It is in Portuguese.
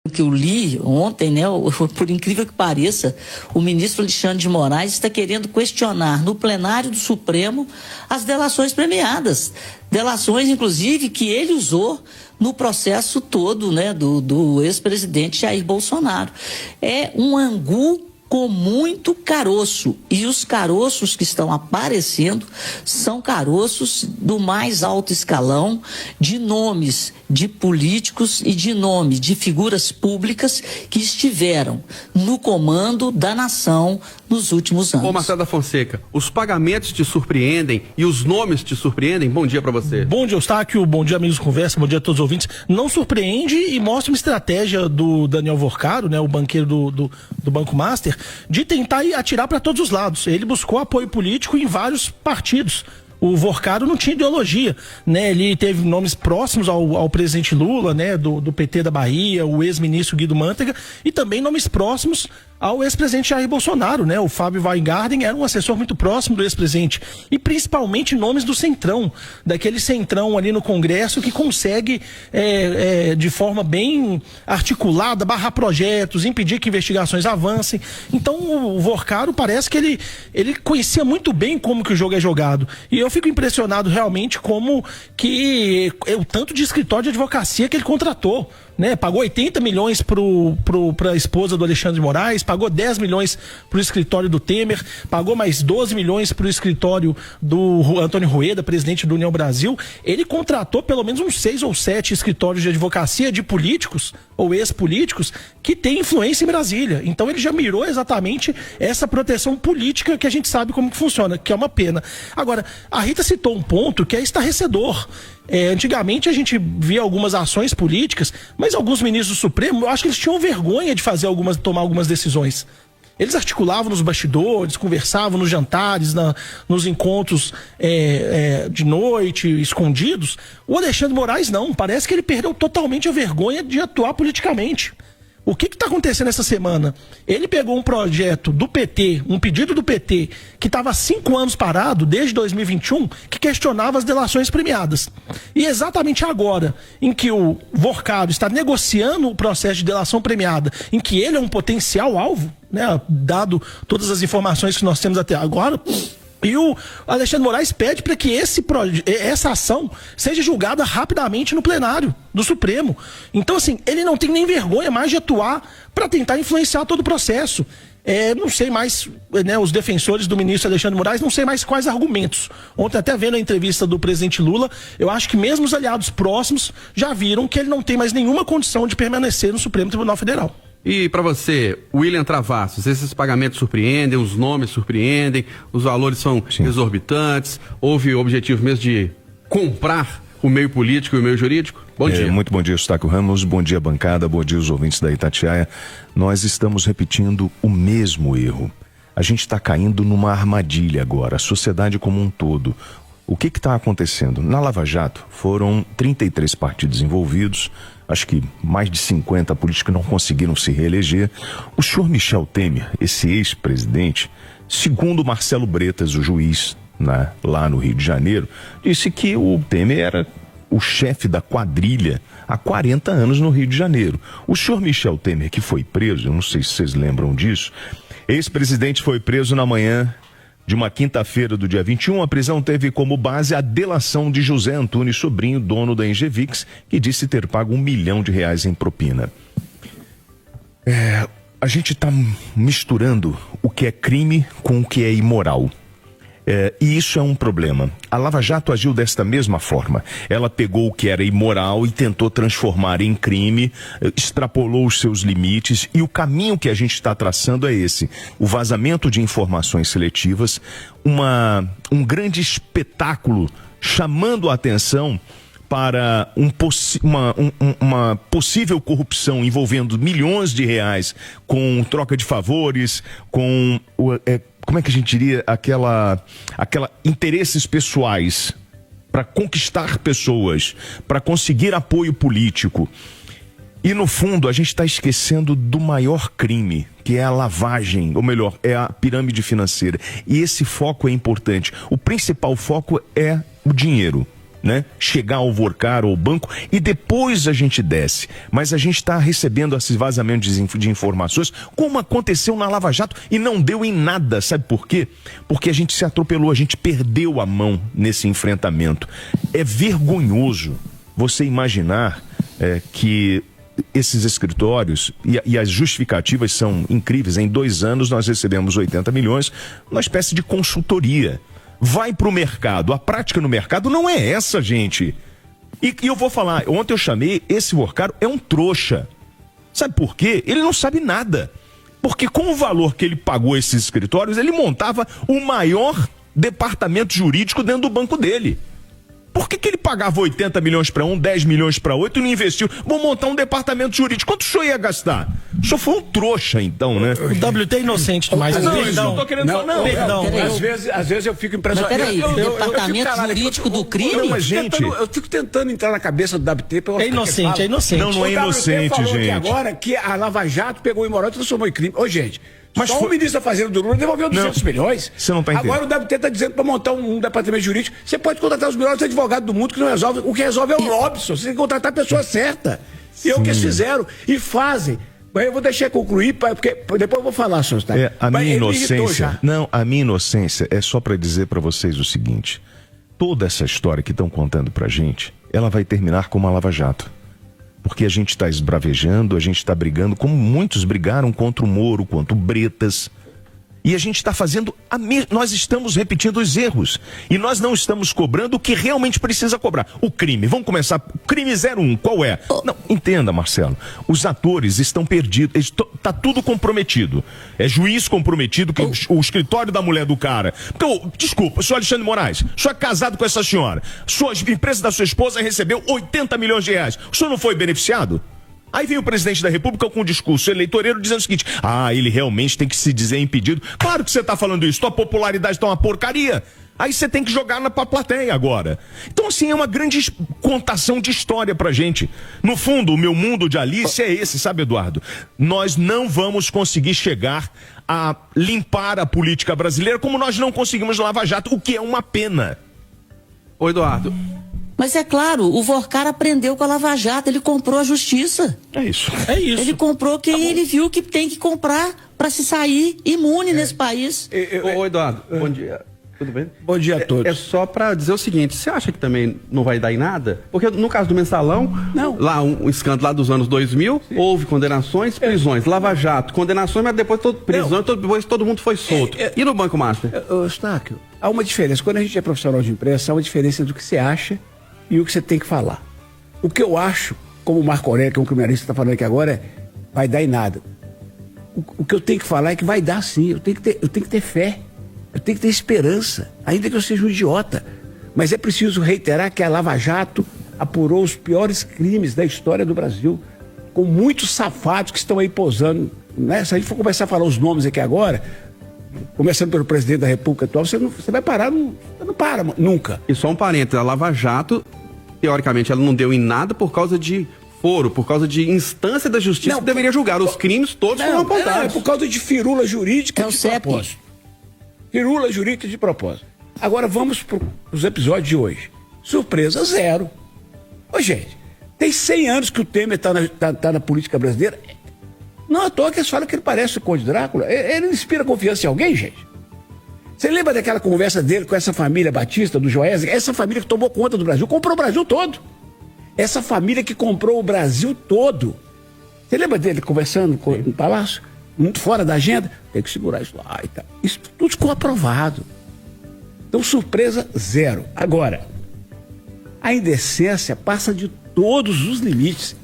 que eu li ontem, né, por incrível que pareça, o ministro Alexandre de Moraes está querendo questionar no plenário do Supremo as delações premiadas. Delações, inclusive, que ele usou no processo todo, né, do ex-presidente Jair Bolsonaro. É um angu com muito caroço, e os caroços que estão aparecendo são caroços do mais alto escalão, de nomes de políticos e de nome de figuras públicas que estiveram no comando da nação nos últimos anos. Ô Marcelo da Fonseca, os pagamentos te surpreendem e os nomes te surpreendem? Bom dia pra você. Bom dia, Eustáquio, bom dia, amigos do Conversa, bom dia a todos os ouvintes. Não surpreende e mostra uma estratégia do Daniel Vorcaro, né, o banqueiro do Banco Master, de tentar atirar para todos os lados. Ele buscou apoio político em vários partidos. O Vorcaro não tinha ideologia, né? Ele teve nomes próximos ao presidente Lula, né? Do PT da Bahia, o ex-ministro Guido Mantega, e também nomes próximos ao ex-presidente Jair Bolsonaro, né? O Fábio Weingarten era um assessor muito próximo do ex-presidente. E principalmente nomes do Centrão, daquele Centrão ali no Congresso que consegue, de forma bem articulada, barrar projetos, impedir que investigações avancem. Então o Vorcaro parece que ele conhecia muito bem como que o jogo é jogado. E eu fico impressionado realmente como que o tanto de escritório de advocacia que ele contratou. Né, pagou 80 milhões para a esposa do Alexandre de Moraes, pagou 10 milhões para o escritório do Temer, pagou mais 12 milhões para o escritório do Antônio Rueda, presidente do União Brasil. Ele contratou pelo menos uns 6 ou 7 escritórios de advocacia de políticos ou ex-políticos que têm influência em Brasília. Então ele já mirou exatamente essa proteção política que a gente sabe como que funciona, que é uma pena. Agora, a Rita citou um ponto que é estarrecedor. Antigamente a gente via algumas ações políticas, mas alguns ministros do Supremo, eu acho que eles tinham vergonha de tomar algumas decisões. Eles articulavam nos bastidores, conversavam nos jantares, nos encontros de noite, escondidos. O Alexandre de Moraes não, parece que ele perdeu totalmente a vergonha de atuar politicamente. O que está acontecendo essa semana? Ele pegou um projeto do PT, um pedido do PT, que estava há 5 anos parado, desde 2021, que questionava as delações premiadas. E exatamente agora, em que o Vorcaro está negociando o processo de delação premiada, em que ele é um potencial alvo, né, dado todas as informações que nós temos até agora, e o Alexandre de Moraes pede para que essa ação seja julgada rapidamente no plenário do Supremo. Então, assim, ele não tem nem vergonha mais de atuar para tentar influenciar todo o processo. Não sei mais, né, os defensores do ministro Alexandre de Moraes, não sei mais quais argumentos. Ontem, até vendo a entrevista do presidente Lula, eu acho que mesmo os aliados próximos já viram que ele não tem mais nenhuma condição de permanecer no Supremo Tribunal Federal. E para você, William Travassos, esses pagamentos surpreendem, os nomes surpreendem, os valores são exorbitantes, houve o objetivo mesmo de comprar o meio político e o meio jurídico? Bom dia. Muito bom dia, Eustáquio Ramos, bom dia, bancada, bom dia os ouvintes da Itatiaia. Nós estamos repetindo o mesmo erro. A gente está caindo numa armadilha agora, a sociedade como um todo. O que está acontecendo? Na Lava Jato foram 33 partidos envolvidos, acho que mais de 50 políticos não conseguiram se reeleger. O senhor Michel Temer, esse ex-presidente, segundo Marcelo Bretas, o juiz, né, lá no Rio de Janeiro, disse que o Temer era o chefe da quadrilha há 40 anos no Rio de Janeiro. O senhor Michel Temer, que foi preso, eu não sei se vocês lembram disso, ex-presidente foi preso na manhã de uma quinta-feira do dia 21, a prisão teve como base a delação de José Antunes Sobrinho, dono da Engevix, que disse ter pago R$1 milhão em propina. A gente está misturando o que é crime com o que é imoral. E isso é um problema. A Lava Jato agiu desta mesma forma. Ela pegou o que era imoral e tentou transformar em crime, extrapolou os seus limites, e o caminho que a gente está traçando é esse: o vazamento de informações seletivas, um grande espetáculo chamando a atenção para uma possível corrupção envolvendo milhões de reais com troca de favores, com como é que a gente diria, aquela interesses pessoais para conquistar pessoas, para conseguir apoio político. E no fundo a gente está esquecendo do maior crime, que é a lavagem, ou melhor, é a pirâmide financeira. E esse foco é importante. O principal foco é o dinheiro. né? Chegar ao Alvorcar ou ao banco e depois a gente desce. Mas a gente está recebendo esses vazamentos de informações, como aconteceu na Lava Jato e não deu em nada. Sabe por quê? Porque a gente se atropelou, a gente perdeu a mão nesse enfrentamento. É vergonhoso você imaginar que esses escritórios, e as justificativas são incríveis. Em 2 anos nós recebemos 80 milhões, uma espécie de consultoria. Vai pro mercado. A prática no mercado não é essa, gente. E eu vou falar, ontem eu chamei, esse Vorcaro é um trouxa. Sabe por quê? Ele não sabe nada. Porque com o valor que ele pagou esses escritórios, ele montava o maior departamento jurídico dentro do banco dele. Por que ele pagava 80 milhões para um, 10 milhões para outro e não investiu? Vou montar um departamento jurídico. Quanto o senhor ia gastar? O senhor foi um trouxa, então, né? O WT é inocente demais. Não, isso não tô querendo falar. Não, perdão. Às vezes eu fico impressionado. Mas peraí, departamento jurídico do crime? Mas, gente, eu fico tentando entrar na cabeça do WT. É inocente, é inocente. Não é inocente, falou gente. Aqui agora que a Lava Jato pegou o imoral e transformou em crime. Ô, gente, mas só o ministro da Fazenda do Lula devolveu 200 milhões. Você não tá entendendo. Agora o WT está dizendo para montar um departamento jurídico. Você pode contratar os melhores advogados do mundo que não resolve. O que resolve é o Robson. Você tem que contratar a pessoa certa. E é o que eles fizeram. E fazem. Mas eu vou deixar concluir, porque depois eu vou falar, senhor Stag. A minha inocência. Não, a minha inocência é só para dizer para vocês o seguinte: toda essa história que estão contando pra gente, ela vai terminar como a Lava Jato. Porque a gente está esbravejando, a gente está brigando, como muitos brigaram contra o Moro, contra o Bretas. E a gente está fazendo nós estamos repetindo os erros. E nós não estamos cobrando o que realmente precisa cobrar. O crime, vamos começar. Crime 01, qual é? Não, entenda, Marcelo. Os atores estão perdidos. Está tudo comprometido. É juiz comprometido, que o escritório da mulher do cara. Então, desculpa, senhor Alexandre Moraes, o senhor é casado com essa senhora. A empresa da sua esposa recebeu 80 milhões de reais. O senhor não foi beneficiado? Aí vem o presidente da República com um discurso eleitoreiro dizendo o seguinte: ele realmente tem que se dizer impedido. Claro que você está falando isso, tua popularidade está uma porcaria. Aí você tem que jogar pra plateia agora. Então, assim, é uma grande contação de história pra gente. No fundo, o meu mundo de Alice é esse, sabe, Eduardo? Nós não vamos conseguir chegar a limpar a política brasileira como nós não conseguimos Lava Jato, o que é uma pena. Ô, Eduardo. Mas é claro, o Vorcar aprendeu com a Lava Jato, ele comprou a justiça. É isso. É isso. Ele comprou quem ele viu que tem que comprar para se sair imune nesse país. Ô, Eduardo, bom dia. Tudo bem? Bom dia a todos. É só para dizer o seguinte: você acha que também não vai dar em nada? Porque no caso do Mensalão, lá um escândalo lá dos anos 2000, houve condenações, prisões, Lava Jato, condenações, mas depois depois todo mundo foi solto. E no Banco Master? Eustáquio, há uma diferença. Quando a gente é profissional de imprensa, há uma diferença do que você acha e o que você tem que falar. O que eu acho, como o Marco Aurélio, que é um criminalista que está falando aqui agora, é: vai dar em nada. O que eu tenho que falar é que vai dar sim. Eu tenho que ter fé. Eu tenho que ter esperança, ainda que eu seja um idiota. Mas é preciso reiterar que a Lava Jato apurou os piores crimes da história do Brasil, com muitos safados que estão aí posando, né? Se a gente for começar a falar os nomes aqui agora, começando pelo presidente da República atual, você vai parar, você não para nunca. E só um parênteses: a Lava Jato, teoricamente, ela não deu em nada por causa de foro, por causa de instância da justiça que deveria julgar. Os crimes todos foram apontados. É por causa de firula jurídica o de CEP. propósito. Firula jurídica de propósito. Agora vamos para os episódios de hoje. Surpresa zero. Ô, gente, tem 100 anos que o Temer tá na política brasileira. Não à toa que eles falam que ele parece o Conde Drácula. Ele inspira confiança em alguém, gente? Você lembra daquela conversa dele com essa família Batista, do Joesley? Essa família que tomou conta do Brasil, comprou o Brasil todo. Essa família que comprou o Brasil todo. Você lembra dele conversando no Palácio? Muito fora da agenda? Tem que segurar isso lá e tal. Isso tudo ficou aprovado. Então, surpresa zero. Agora, a indecência passa de todos os limites.